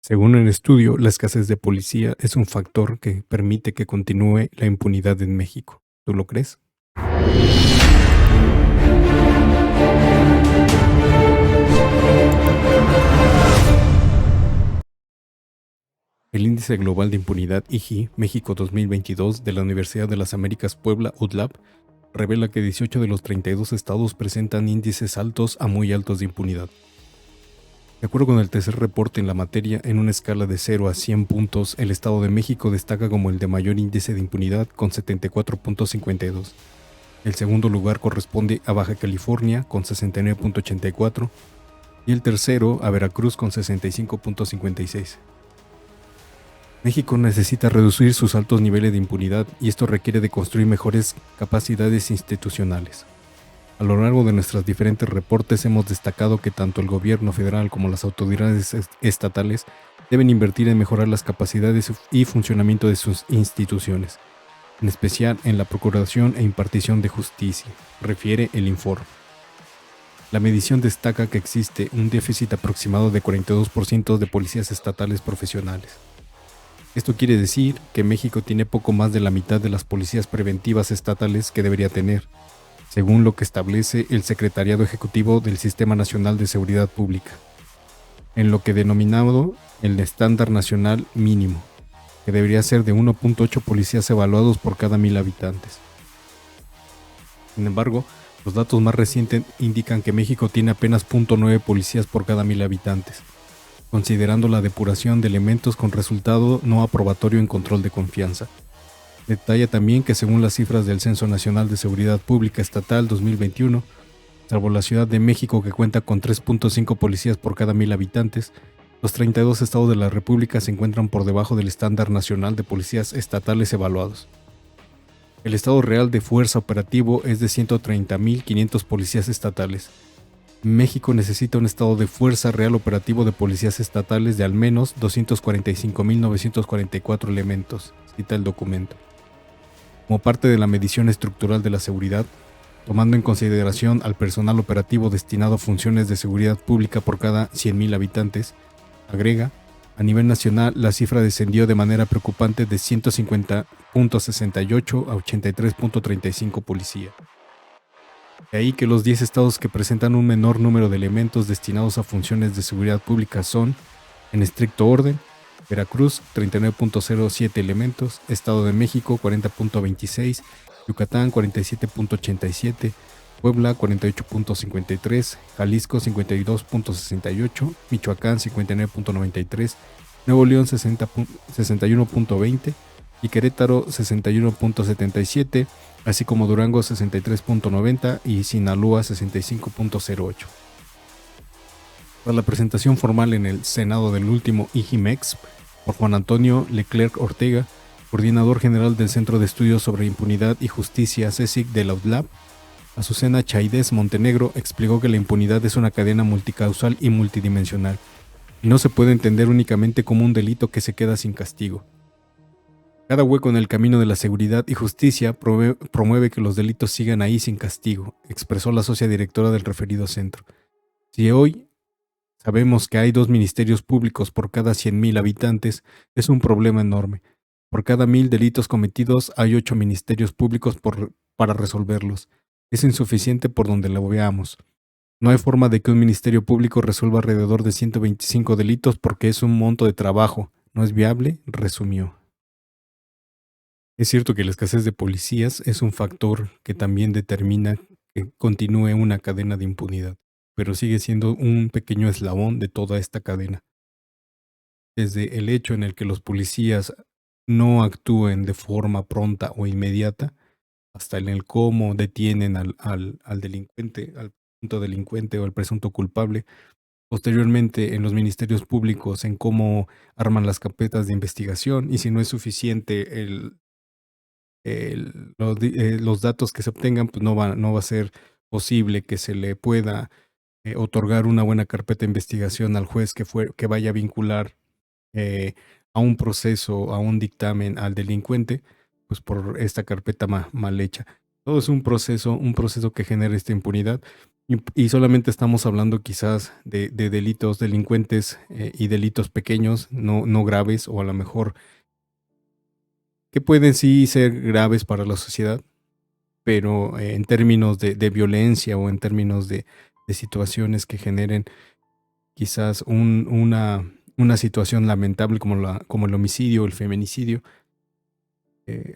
Según el estudio, la escasez de policía es un factor que permite que continúe la impunidad en México. ¿Tú lo crees? El Índice Global de Impunidad IGI México 2022 de la Universidad de las Américas Puebla UDLAP revela que 18 de los 32 estados presentan índices altos a muy altos de impunidad. De acuerdo con el tercer reporte en la materia, en una escala de 0 a 100 puntos, el Estado de México destaca como el de mayor índice de impunidad con 74.52. El segundo lugar corresponde a Baja California con 69.84 y el tercero a Veracruz con 65.56. México necesita reducir sus altos niveles de impunidad y esto requiere de construir mejores capacidades institucionales. A lo largo de nuestros diferentes reportes hemos destacado que tanto el gobierno federal como las autoridades estatales deben invertir en mejorar las capacidades y funcionamiento de sus instituciones, en especial en la procuración e impartición de justicia, refiere el informe. La medición destaca que existe un déficit aproximado de 42% de policías estatales profesionales. Esto quiere decir que México tiene poco más de la mitad de las policías preventivas estatales que debería tener, según lo que establece el Secretariado Ejecutivo del Sistema Nacional de Seguridad Pública, en lo que denominado el estándar nacional mínimo, que debería ser de 1.8 policías evaluados por cada 1,000 habitantes. Sin embargo, los datos más recientes indican que México tiene apenas 0.9 policías por cada 1,000 habitantes, considerando la depuración de elementos con resultado no aprobatorio en control de confianza. Detalla también que según las cifras del Censo Nacional de Seguridad Pública Estatal 2021, salvo la Ciudad de México que cuenta con 3.5 policías por cada 1,000 habitantes, los 32 estados de la República se encuentran por debajo del estándar nacional de policías estatales evaluados. El estado real de fuerza operativo es de 130.500 policías estatales. México necesita un estado de fuerza real operativo de policías estatales de al menos 245.944 elementos, cita el documento. Como parte de la medición estructural de la seguridad, tomando en consideración al personal operativo destinado a funciones de seguridad pública por cada 100.000 habitantes, agrega, a nivel nacional la cifra descendió de manera preocupante de 150.68 a 83.35 policía. De ahí que los 10 estados que presentan un menor número de elementos destinados a funciones de seguridad pública son, en estricto orden, Veracruz, 39.07 elementos, Estado de México, 40.26, Yucatán, 47.87, Puebla, 48.53, Jalisco, 52.68, Michoacán, 59.93, Nuevo León, 61.20 y Querétaro, 61.77, así como Durango 63.90 y Sinaloa 65.08. Tras la presentación formal en el Senado del último IGIMEX por Juan Antonio Leclerc Ortega, coordinador general del Centro de Estudios sobre Impunidad y Justicia CECIC de la UDLAP, Azucena Chaidez Montenegro explicó que la impunidad es una cadena multicausal y multidimensional, y no se puede entender únicamente como un delito que se queda sin castigo. Cada hueco en el camino de la seguridad y justicia promueve que los delitos sigan ahí sin castigo, expresó la socia directora del referido centro. Si hoy sabemos que hay 2 ministerios públicos por cada 100.000 habitantes, es un problema enorme. Por cada 1,000 delitos cometidos hay 8 ministerios públicos para resolverlos. Es insuficiente por donde lo veamos. No hay forma de que un ministerio público resuelva alrededor de 125 delitos porque es un monto de trabajo. No es viable, resumió. Es cierto que la escasez de policías es un factor que también determina que continúe una cadena de impunidad, pero sigue siendo un pequeño eslabón de toda esta cadena. Desde el hecho en el que los policías no actúen de forma pronta o inmediata, hasta en el cómo detienen al delincuente, al presunto delincuente o al presunto culpable, posteriormente en los ministerios públicos en cómo arman las carpetas de investigación y si no es suficiente los datos que se obtengan, pues no va a ser posible que se le pueda otorgar una buena carpeta de investigación al juez que vaya a vincular a un proceso, a un dictamen al delincuente, pues por esta carpeta mal hecha. Todo es un proceso que genera esta impunidad, Y solamente estamos hablando quizás de delitos, delincuentes y delitos pequeños, no graves, o a lo mejor que pueden sí ser graves para la sociedad, pero en términos de violencia o en términos de situaciones que generen quizás una situación lamentable como, como el homicidio o el feminicidio.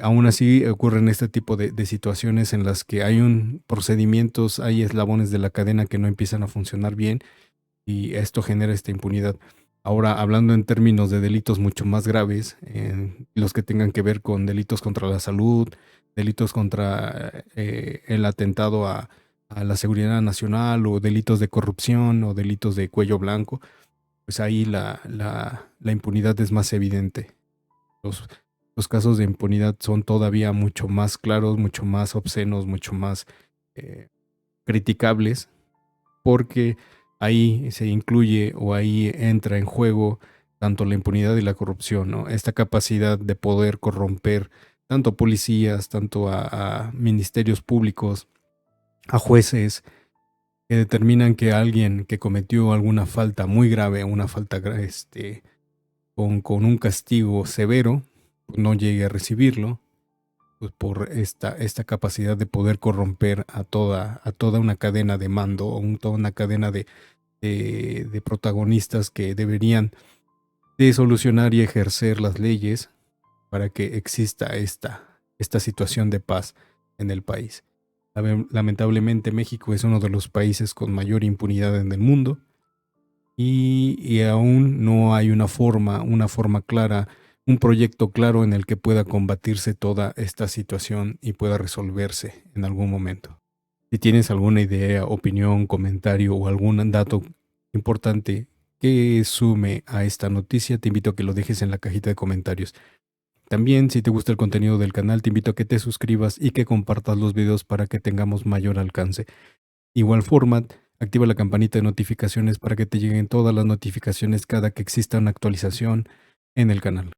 Aún así ocurren este tipo de situaciones en las que hay procedimientos, hay eslabones de la cadena que no empiezan a funcionar bien y esto genera esta impunidad. Ahora, hablando en términos de delitos mucho más graves, los que tengan que ver con delitos contra la salud, delitos contra el atentado a la seguridad nacional, o delitos de corrupción o delitos de cuello blanco, pues ahí la impunidad es más evidente. Los, los casos de impunidad son todavía mucho más claros, mucho más obscenos, mucho más eh, criticables, porque ahí se incluye o ahí entra en juego tanto la impunidad y la corrupción, ¿no? Esta capacidad de poder corromper tanto a policías, tanto a ministerios públicos, a jueces, que determinan que alguien que cometió alguna falta muy grave, una falta con un castigo severo, pues no llegue a recibirlo, pues por esta capacidad de poder corromper a toda una cadena de mando, o toda una cadena de protagonistas que deberían de solucionar y ejercer las leyes para que exista esta situación de paz en el país. Lamentablemente México es uno de los países con mayor impunidad en el mundo, y aún no hay una forma clara, un proyecto claro en el que pueda combatirse toda esta situación y pueda resolverse en algún momento. Si tienes alguna idea, opinión, comentario o algún dato importante que sume a esta noticia, te invito a que lo dejes en la cajita de comentarios. También, si te gusta el contenido del canal, te invito a que te suscribas y que compartas los videos para que tengamos mayor alcance. Igual forma, activa la campanita de notificaciones para que te lleguen todas las notificaciones cada que exista una actualización en el canal.